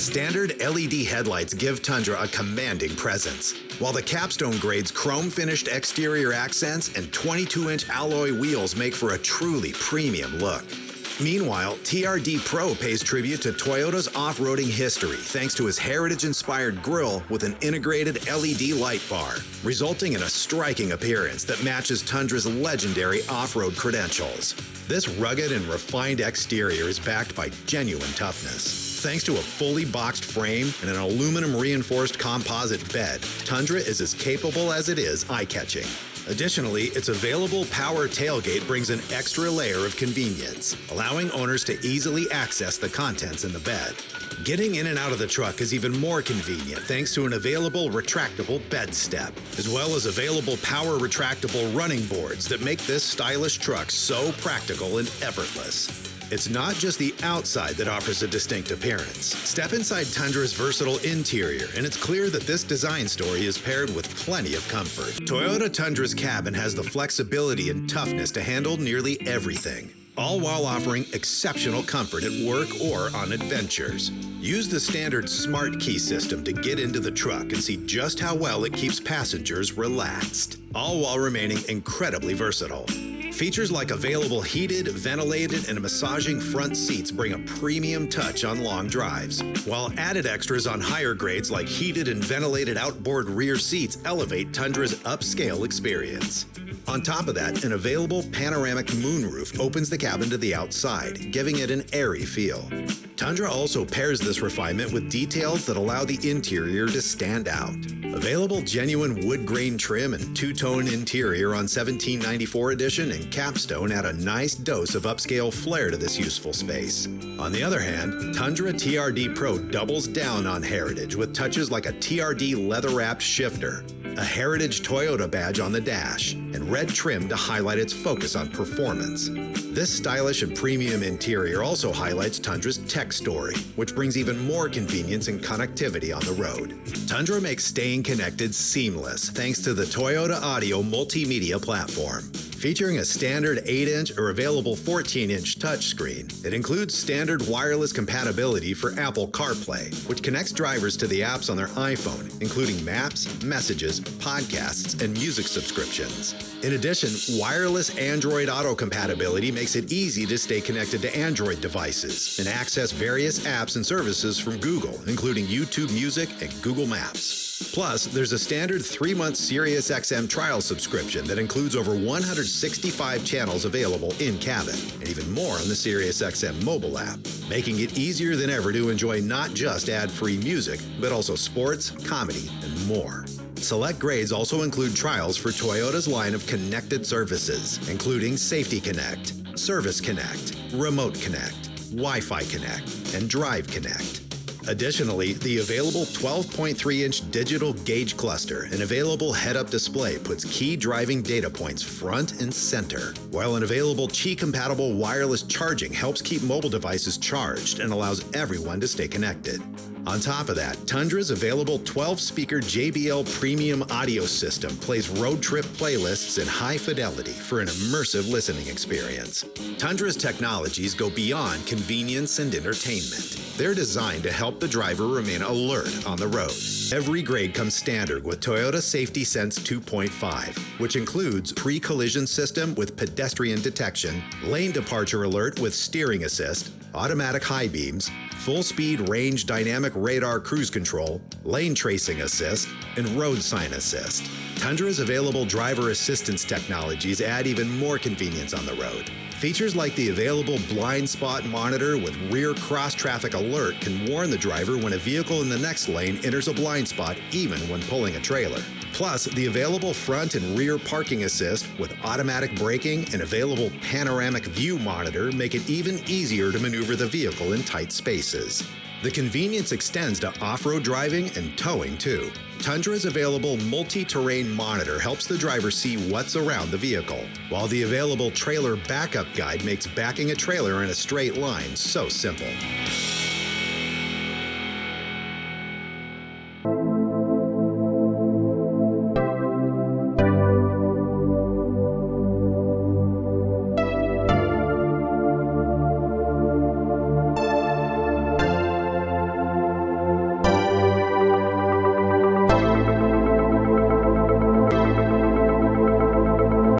Standard LED headlights give Tundra a commanding presence, while the capstone grade's chrome-finished exterior accents and 22-inch alloy wheels make for a truly premium look. Meanwhile, TRD Pro pays tribute to Toyota's off-roading history thanks to his heritage-inspired grille with an integrated LED light bar, resulting in a striking appearance that matches Tundra's legendary off-road credentials. This rugged and refined exterior is backed by genuine toughness. Thanks to a fully boxed frame and an aluminum-reinforced composite bed, Tundra is as capable as it is eye-catching. Additionally, its available power tailgate brings an extra layer of convenience, allowing owners to easily access the contents in the bed. Getting in and out of the truck is even more convenient thanks to an available retractable bed step, as well as available power retractable running boards that make this stylish truck so practical and effortless. It's not just the outside that offers a distinct appearance. Step inside Tundra's versatile interior, and it's clear that this design story is paired with plenty of comfort. Toyota Tundra's cabin has the flexibility and toughness to handle nearly everything, all while offering exceptional comfort at work or on adventures. Use the standard smart key system to get into the truck and see just how well it keeps passengers relaxed, all while remaining incredibly versatile. Features like available heated, ventilated, and massaging front seats bring a premium touch on long drives, while added extras on higher grades like heated and ventilated outboard rear seats elevate Tundra's upscale experience. On top of that, an available panoramic moonroof opens the cabin to the outside, giving it an airy feel. Tundra also pairs this refinement with details that allow the interior to stand out. Available genuine wood grain trim and two-tone interior on 1794 edition and capstone add a nice dose of upscale flair to this useful space. On the other hand, Tundra TRD Pro doubles down on heritage with touches like a TRD leather-wrapped shifter, a heritage Toyota badge on the dash, and red trim to highlight its focus on performance. This stylish and premium interior also highlights Tundra's tech story, which brings even more convenience and connectivity on the road. Tundra makes staying connected seamless thanks to the Toyota Audio multimedia platform. Featuring a standard 8-inch or available 14-inch touchscreen, it includes standard wireless compatibility for Apple CarPlay, which connects drivers to the apps on their iPhone, including Maps, Messages, Podcasts, and music subscriptions. In addition, wireless Android Auto compatibility makes it easy to stay connected to Android devices and access various apps and services from Google, including YouTube Music and Google Maps. Plus, there's a standard 3-month SiriusXM trial subscription that includes over 165 channels available in-cabin, and even more on the SiriusXM mobile app, making it easier than ever to enjoy not just ad-free music, but also sports, comedy, and more. Select grades also include trials for Toyota's line of connected services, including Safety Connect, Service Connect, Remote Connect, Wi-Fi Connect, and Drive Connect. Additionally, the available 12.3-inch digital gauge cluster and available head-up display puts key driving data points front and center, while an available Qi-compatible wireless charging helps keep mobile devices charged and allows everyone to stay connected. On top of that, Tundra's available 12-speaker JBL premium audio system plays road trip playlists in high fidelity for an immersive listening experience. Tundra's technologies go beyond convenience and entertainment. They're designed to help the driver remain alert on the road. Every grade comes standard with Toyota Safety Sense 2.5, which includes pre-collision system with pedestrian detection, lane departure alert with steering assist, automatic high beams, full-speed range dynamic radar cruise control, lane tracing assist, and road sign assist. Tundra's available driver assistance technologies add even more convenience on the road. Features like the available blind spot monitor with rear cross-traffic alert can warn the driver when a vehicle in the next lane enters a blind spot, even when pulling a trailer. Plus, the available front and rear parking assist with automatic braking and available panoramic view monitor make it even easier to maneuver the vehicle in tight spaces. The convenience extends to off-road driving and towing, too. Tundra's available multi-terrain monitor helps the driver see what's around the vehicle, while the available trailer backup guide makes backing a trailer in a straight line so simple.